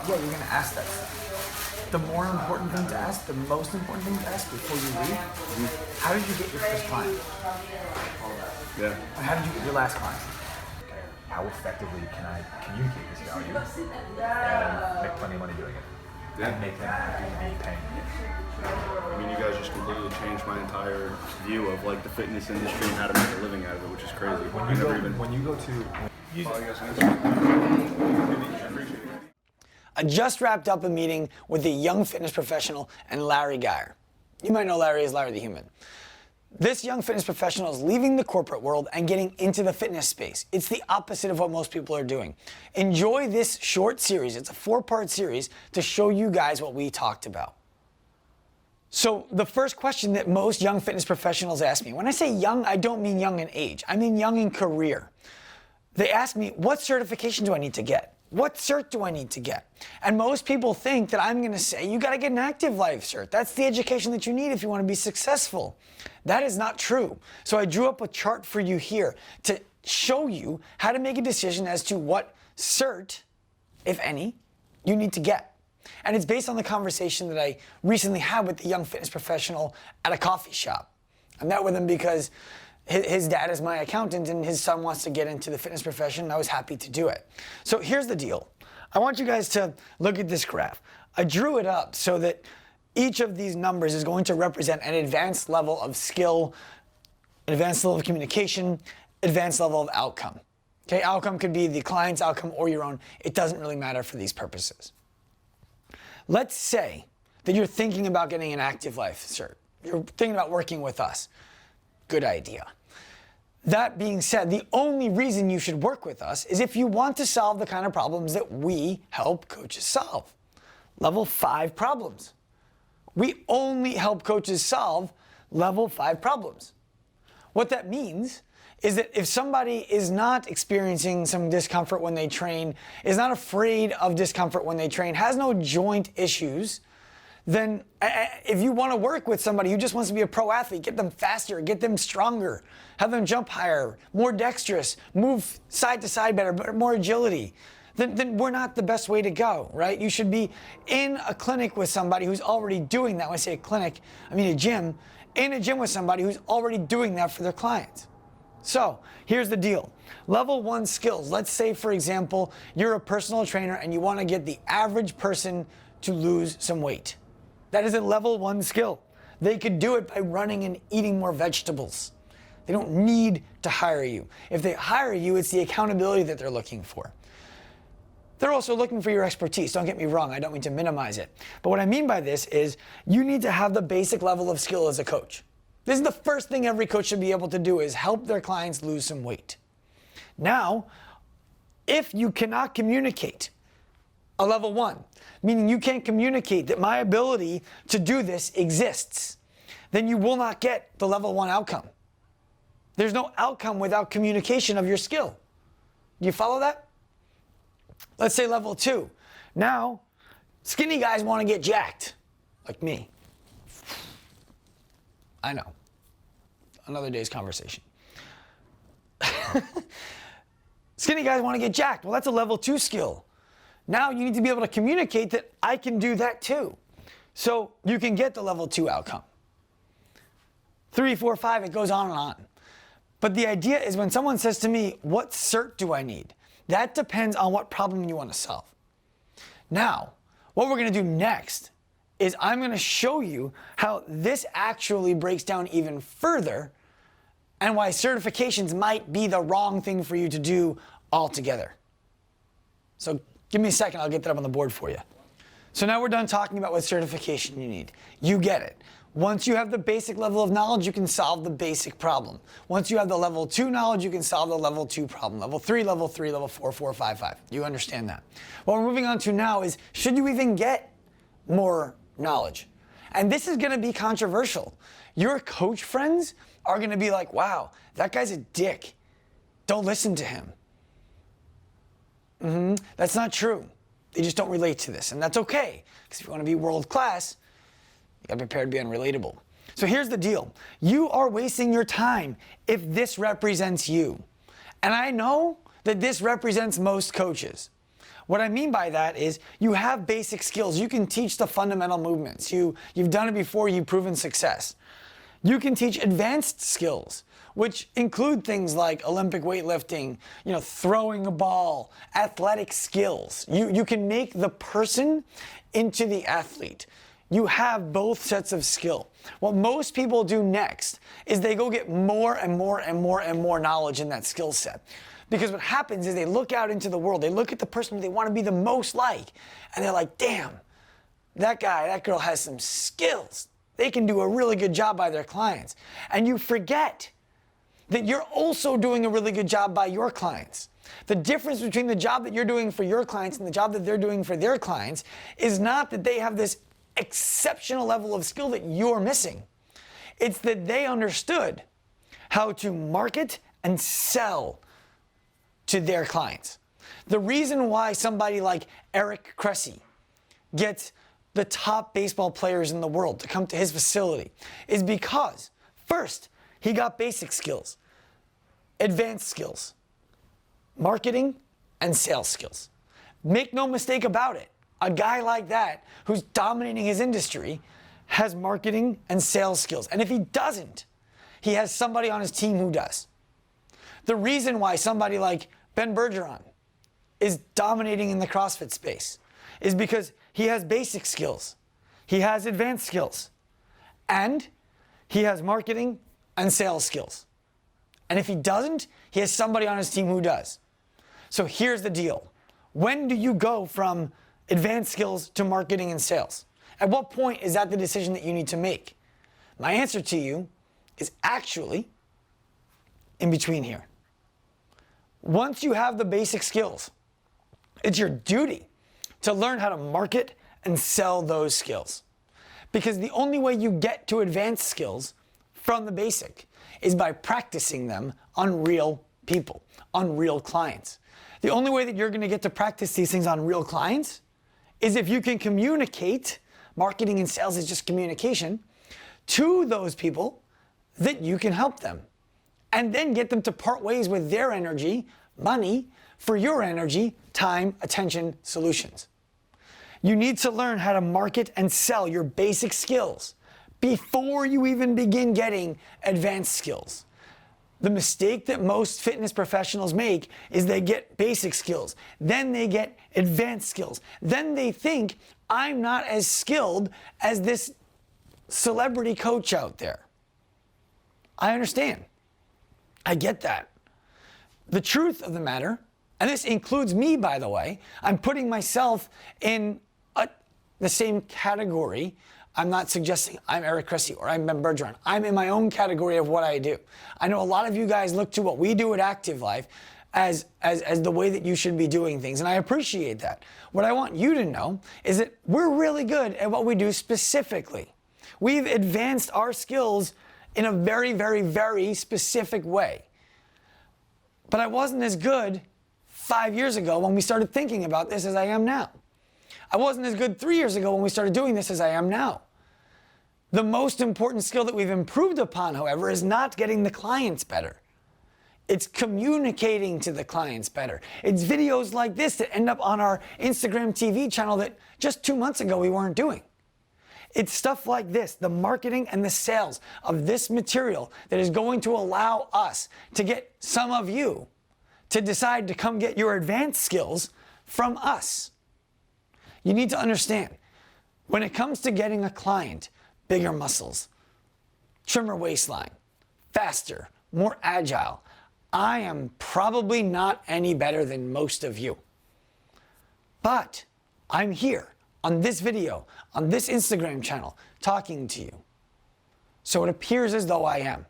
Yeah, you're gonna ask that stuff. The more important thing to ask, the most important thing to ask before you leave, how did you get your first client? Yeah. Or how did you get your last client? How effectively can I communicate this value and make plenty of money doing it? Yeah. And make them happy to be paying me. I mean, you guys just completely changed my entire view of like the fitness industry and how to make a living out of it, which is crazy. When you go to I just wrapped up a meeting with a young fitness professional and Larry Geyer. You might know Larry as Larry the Human. This young fitness professional is leaving the corporate world and getting into the fitness space. It's the opposite of what most people are doing. Enjoy this short series. It's a 4-part series to show you guys what we talked about. So the first question that most young fitness professionals ask me, when I say young, I don't mean young in age. I mean young in career. They ask me, what certification do I need to get? What cert do I need to get? And most people think that I'm gonna say, you gotta get an active life cert. That's the education that you need if you wanna be successful. That is not true. So I drew up a chart for you here to show you how to make a decision as to what cert, if any, you need to get. And it's based on the conversation that I recently had with the young fitness professional at a coffee shop. I met with him because his dad is my accountant and his son wants to get into the fitness profession and I was happy to do it. So here's the deal. I want you guys to look at this graph. I drew it up so that each of these numbers is going to represent an advanced level of skill, an advanced level of communication, advanced level of outcome. Okay, outcome could be the client's outcome or your own. It doesn't really matter for these purposes. Let's say that you're thinking about getting an active life cert. You're thinking about working with us. Good idea. That being said, the only reason you should work with us is if you want to solve the kind of problems that we help coaches solve. Level 5 problems. We only help coaches solve level 5 problems. What that means is that if somebody is not experiencing some discomfort when they train, is not afraid of discomfort when they train, has no joint issues, then if you want to work with somebody who just wants to be a pro athlete, get them faster, get them stronger, have them jump higher, more dexterous, move side to side better, more agility, then we're not the best way to go, right? You should be in a clinic with somebody who's already doing that. When I say a clinic, I mean a gym. In a gym with somebody who's already doing that for their clients. So here's the deal. Level 1 skills. Let's say, for example, you're a personal trainer and you want to get the average person to lose some weight. That is a level 1 skill. They could do it by running and eating more vegetables. They don't need to hire you. If they hire you, it's the accountability that they're looking for. They're also looking for your expertise. Don't get me wrong, I don't mean to minimize it. But what I mean by this is you need to have the basic level of skill as a coach. This is the first thing every coach should be able to do, is help their clients lose some weight. Now, if you cannot communicate a level 1, meaning you can't communicate that my ability to do this exists, then you will not get the level 1 outcome. There's no outcome without communication of your skill. Do you follow that? Let's say level 2. Now, skinny guys want to get jacked, like me. I know. Another day's conversation. Skinny guys want to get jacked. Well, that's a level 2 skill. Now you need to be able to communicate that I can do that too. So you can get the level 2 outcome. 3, 4, 5, it goes on and on. But the idea is when someone says to me, what cert do I need? That depends on what problem you want to solve. Now, what we're going to do next is I'm going to show you how this actually breaks down even further and why certifications might be the wrong thing for you to do altogether. So give me a second, I'll get that up on the board for you. So now we're done talking about what certification you need. You get it. Once you have the basic level of knowledge, you can solve the basic problem. Once you have the level 2 knowledge, you can solve the level 2 problem. Level 3, level 3, level 4, 4, 5, 5. You understand that. What we're moving on to now is, should you even get more knowledge? And this is gonna be controversial. Your coach friends are gonna be like, wow, that guy's a dick. Don't listen to him. That's not true. They just don't relate to this, and that's okay. Because if you wanna be world class, you gotta be prepared to be unrelatable. So here's the deal. You are wasting your time if this represents you. And I know that this represents most coaches. What I mean by that is you have basic skills. You can teach the fundamental movements. You've done it before, you've proven success. You can teach advanced skills, which include things like Olympic weightlifting, throwing a ball, athletic skills. You can make the person into the athlete. You have both sets of skill. What most people do next is they go get more and more and more and more knowledge in that skill set. Because what happens is they look out into the world, they look at the person they want to be the most like, and they're like, damn, that guy, that girl has some skills. They can do a really good job by their clients. And you forget that you're also doing a really good job by your clients. The difference between the job that you're doing for your clients and the job that they're doing for their clients is not that they have this exceptional level of skill that you're missing. It's that they understood how to market and sell to their clients. The reason why somebody like Eric Cressy gets the top baseball players in the world to come to his facility is because, first, he got basic skills, advanced skills, marketing and sales skills. Make no mistake about it, a guy like that who's dominating his industry has marketing and sales skills. And if he doesn't, he has somebody on his team who does. The reason why somebody like Ben Bergeron is dominating in the CrossFit space is because he has basic skills, he has advanced skills, and he has marketing and sales skills. And if he doesn't, he has somebody on his team who does. So here's the deal. When do you go from advanced skills to marketing and sales? At what point is that the decision that you need to make? My answer to you is actually in between here. Once you have the basic skills, it's your duty to learn how to market and sell those skills. Because the only way you get to advanced skills from the basic is by practicing them on real people, on real clients. The only way that you're going to get to practice these things on real clients is if you can communicate, marketing and sales is just communication, to those people that you can help them. And then get them to part ways with their energy, money, for your energy, time, attention, solutions. You need to learn how to market and sell your basic skills before you even begin getting advanced skills. The mistake that most fitness professionals make is they get basic skills, then they get advanced skills. Then they think, I'm not as skilled as this celebrity coach out there. I understand. I get that. The truth of the matter, and this includes me, by the way, I'm putting myself in the same category. I'm not suggesting I'm Eric Cressy or I'm Ben Bergeron. I'm in my own category of what I do. I know a lot of you guys look to what we do at Active Life as the way that you should be doing things, and I appreciate that. What I want you to know is that we're really good at what we do specifically. We've advanced our skills in a very, very, very specific way. But I wasn't as good 5 years ago when we started thinking about this as I am now. I wasn't as good 3 years ago when we started doing this as I am now. The most important skill that we've improved upon, however, is not getting the clients better. It's communicating to the clients better. It's videos like this that end up on our Instagram TV channel that just 2 months ago we weren't doing. It's stuff like this, the marketing and the sales of this material that is going to allow us to get some of you to decide to come get your advanced skills from us. You need to understand, when it comes to getting a client, bigger muscles, trimmer waistline, faster, more agile, I am probably not any better than most of you. But I'm here on this video, on this Instagram channel, talking to you. So it appears as though I am.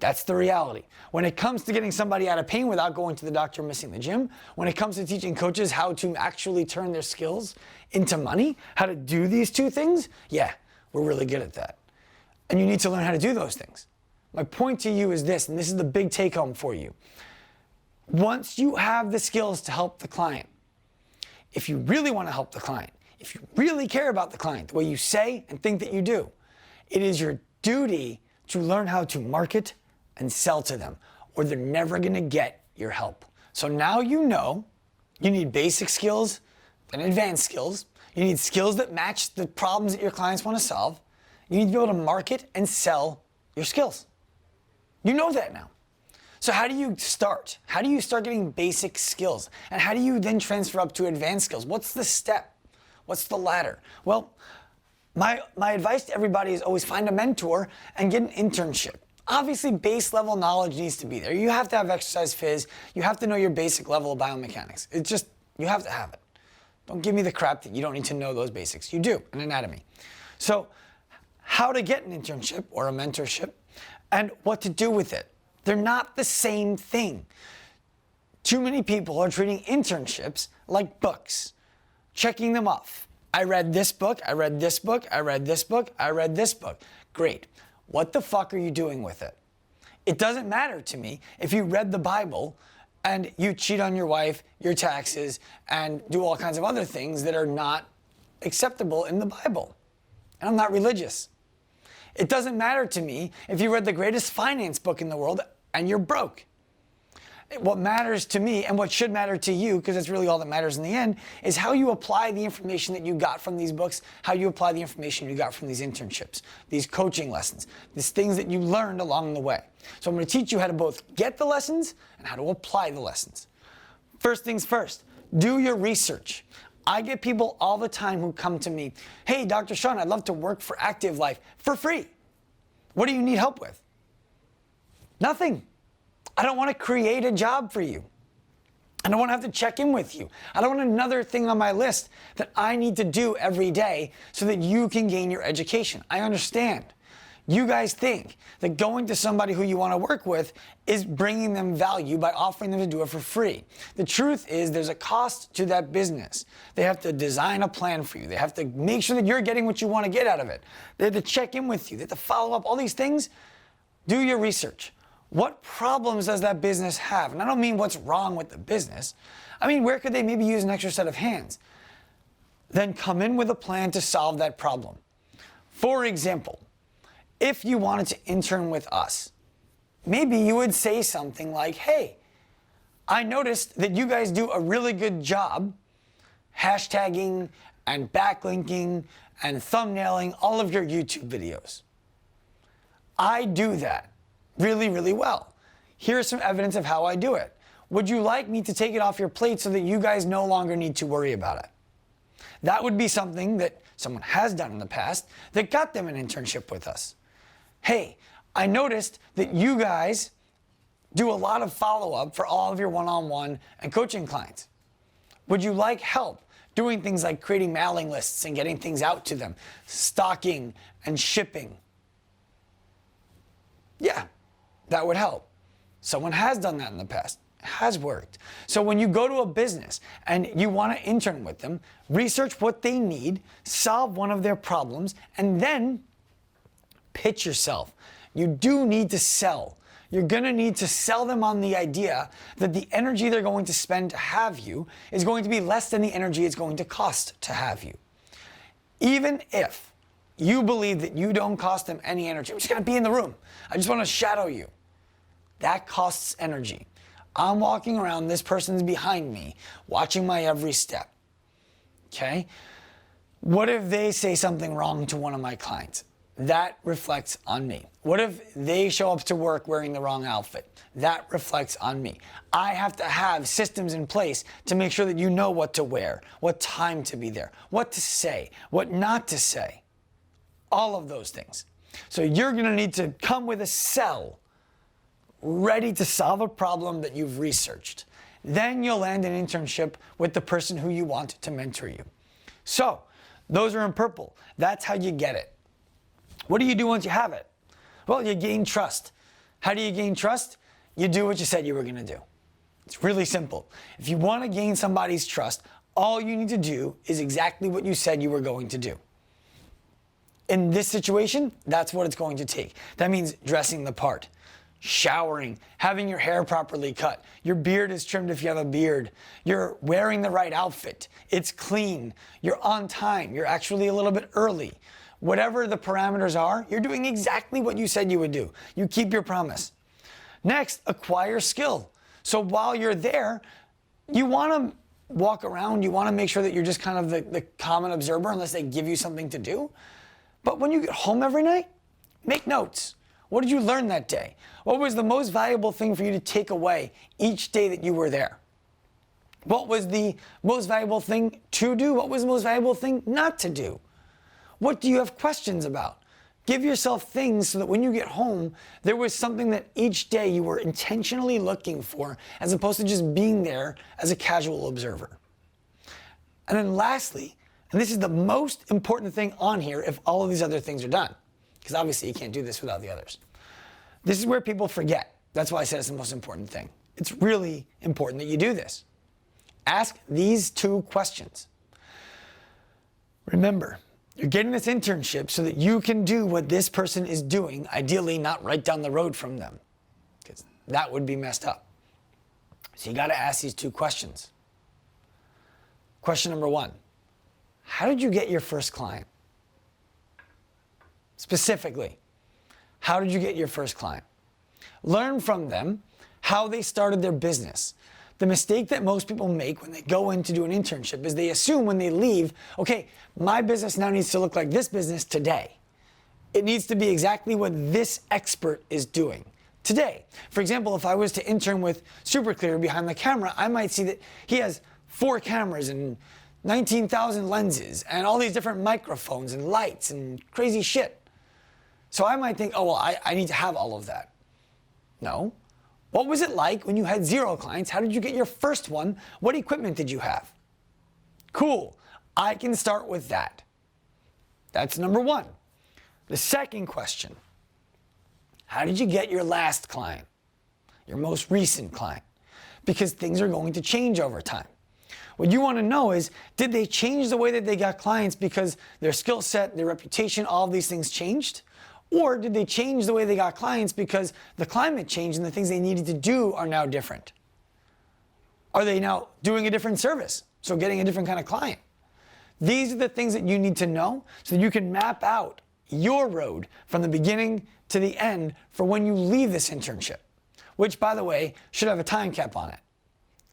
That's the reality. When it comes to getting somebody out of pain without going to the doctor or missing the gym, when it comes to teaching coaches how to actually turn their skills into money, how to do these two things, yeah, we're really good at that. And you need to learn how to do those things. My point to you is this, and this is the big take home for you. Once you have the skills to help the client, if you really want to help the client, if you really care about the client, the way you say and think that you do, it is your duty to learn how to market and sell to them, or they're never going to get your help. So now you know You need basic skills and advanced skills. You need skills that match the problems that your clients want to solve. You need to be able to market and sell your skills. You know that now. So how do you start? How do you start getting basic skills? And how do you then transfer up to advanced skills? What's the step? What's the ladder? Well, my advice to everybody is always find a mentor and get an internship. Obviously, base level knowledge needs to be there. You have to have exercise phys. You have to know your basic level of biomechanics. It's just, you have to have it. Don't give me the crap that you don't need to know those basics. You do, in anatomy. So, how to get an internship or a mentorship and what to do with it. They're not the same thing. Too many people are treating internships like books, checking them off. I read this book, I read this book, I read this book, I read this book. Great. What the fuck are you doing with it? It doesn't matter to me if you read the Bible and you cheat on your wife, your taxes, and do all kinds of other things that are not acceptable in the Bible. And I'm not religious. It doesn't matter to me if you read the greatest finance book in the world and you're broke. What matters to me, and what should matter to you, because that's really all that matters in the end, is how you apply the information that you got from these books, how you apply the information you got from these internships, these coaching lessons, these things that you learned along the way. So I'm going to teach you how to both get the lessons and how to apply the lessons. First things first, do your research. I get people all the time who come to me, hey, Dr. Sean, I'd love to work for Active Life for free. What do you need help with? Nothing. I don't want to create a job for you. I don't want to have to check in with you. I don't want another thing on my list that I need to do every day so that you can gain your education. I understand. You guys think that going to somebody who you want to work with is bringing them value by offering them to do it for free. The truth is there's a cost to that business. They have to design a plan for you. They have to make sure that you're getting what you want to get out of it. They have to check in with you. They have to follow up. All these things. Do your research. What problems does that business have? And I don't mean what's wrong with the business. I mean, where could they maybe use an extra set of hands? Then come in with a plan to solve that problem. For example, if you wanted to intern with us, maybe you would say something like, hey, I noticed that you guys do a really good job hashtagging and backlinking and thumbnailing all of your YouTube videos. I do that really, really well. Here's some evidence of how I do it. Would you like me to take it off your plate so that you guys no longer need to worry about it? That would be something that someone has done in the past that got them an internship with us. Hey, I noticed that you guys do a lot of follow-up for all of your one-on-one and coaching clients. Would you like help doing things like creating mailing lists and getting things out to them, stocking and shipping? Yeah, that would help. Someone has done that in the past. It has worked. So when you go to a business and you want to intern with them, research what they need, solve one of their problems, and then pitch yourself. You do need to sell. You're going to need to sell them on the idea that the energy they're going to spend to have you is going to be less than the energy it's going to cost to have you. Even if you believe that you don't cost them any energy, I'm just going to be in the room. I just want to shadow you. That costs energy. I'm walking around, this person's behind me, watching my every step. Okay? What if they say something wrong to one of my clients? That reflects on me. What if they show up to work wearing the wrong outfit? That reflects on me. I have to have systems in place to make sure that you know what to wear, what time to be there, what to say, what not to say. All of those things. So you're going to need to come with a sell ready to solve a problem that you've researched. Then you'll land an internship with the person who you want to mentor you. So those are in purple. That's how you get it. What do you do once you have it? Well, you gain trust. How do you gain trust? You do what you said you were going to do. It's really simple. If you want to gain somebody's trust, all you need to do is exactly what you said you were going to do. In this situation, that's what it's going to take. That means dressing the part, showering, having your hair properly cut, your beard is trimmed if you have a beard, you're wearing the right outfit, it's clean, you're on time, you're actually a little bit early. Whatever the parameters are, you're doing exactly what you said you would do. You keep your promise. Next, acquire skill. So while you're there, you want to walk around. You want to make sure that you're just kind of the common observer unless they give you something to do. But when you get home every night, make notes. What did you learn that day? What was the most valuable thing for you to take away each day that you were there? What was the most valuable thing to do? What was the most valuable thing not to do? What do you have questions about? Give yourself things so that when you get home, there was something that each day you were intentionally looking for as opposed to just being there as a casual observer. And then lastly, and this is the most important thing on here if all of these other things are done, because obviously you can't do this without the others. This is where people forget. That's why I said it's the most important thing. It's really important that you do this. Ask these 2 questions. Remember, you're getting this internship so that you can do what this person is doing, ideally not right down the road from them, because that would be messed up. So you got to ask these 2 questions. Question number 1, how did you get your first client? Specifically, how did you get your first client? Learn from them how they started their business. The mistake that most people make when they go in to do an internship is they assume when they leave, okay, my business now needs to look like this business today. It needs to be exactly what this expert is doing today. For example, if I was to intern with Super Clear behind the camera, I might see that he has 4 cameras and 19,000 lenses and all these different microphones and lights and crazy shit. So I might think, oh, well, I need to have all of that. No. What was it like when you had 0 clients? How did you get your first one? What equipment did you have? Cool. I can start with that. That's number 1. The second question, how did you get your last client? Your most recent client? Because things are going to change over time. What you want to know is, did they change the way that they got clients because their skill set, their reputation, all of these things changed? Or did they change the way they got clients because the climate changed and the things they needed to do are now different? Are they now doing a different service, so getting a different kind of client? These are the things that you need to know so that you can map out your road from the beginning to the end for when you leave this internship, which, by the way, should have a time cap on it.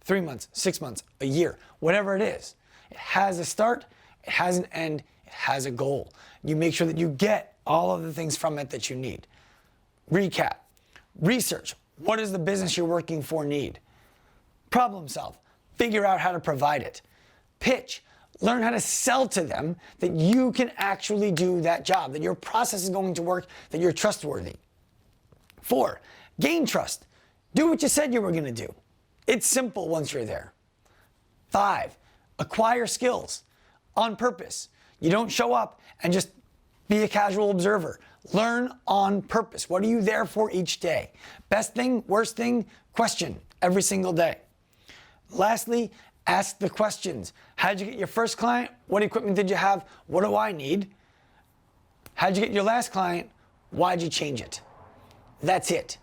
3 months, 6 months, a year, whatever it is. It has a start, it has an end, it has a goal. You make sure that you get all of the things from it that you need. Recap. Research. What does the business you're working for need? Problem solve. Figure out how to provide it. Pitch. Learn how to sell to them that you can actually do that job, that your process is going to work, that you're trustworthy. 4, gain trust. Do what you said you were going to do. It's simple once you're there. 5, acquire skills on purpose. You don't show up and just be a casual observer. Learn on purpose. What are you there for each day? Best thing, worst thing, question every single day. Lastly, ask the questions. How'd you get your first client? What equipment did you have? What do I need? How'd you get your last client? Why'd you change it? That's it.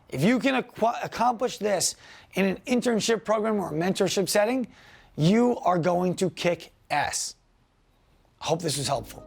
If you can accomplish this in an internship program or a mentorship setting, you are going to kick ass. I hope this was helpful.